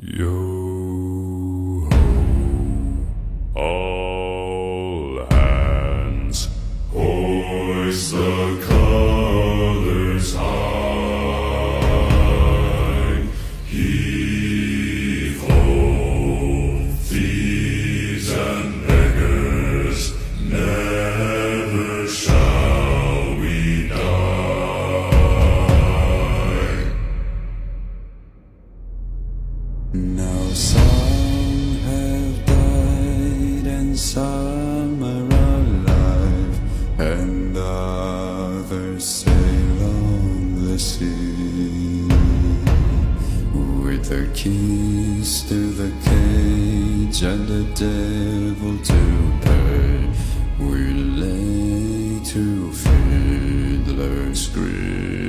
Yo ho, all hands, hoist the colors high. Heave ho, thieves and beggars, never shall we die. Now some have died and some are alive, and others sail on the sea. With their keys to the cage and the devil to pay, we lay to Fiddler's Grave.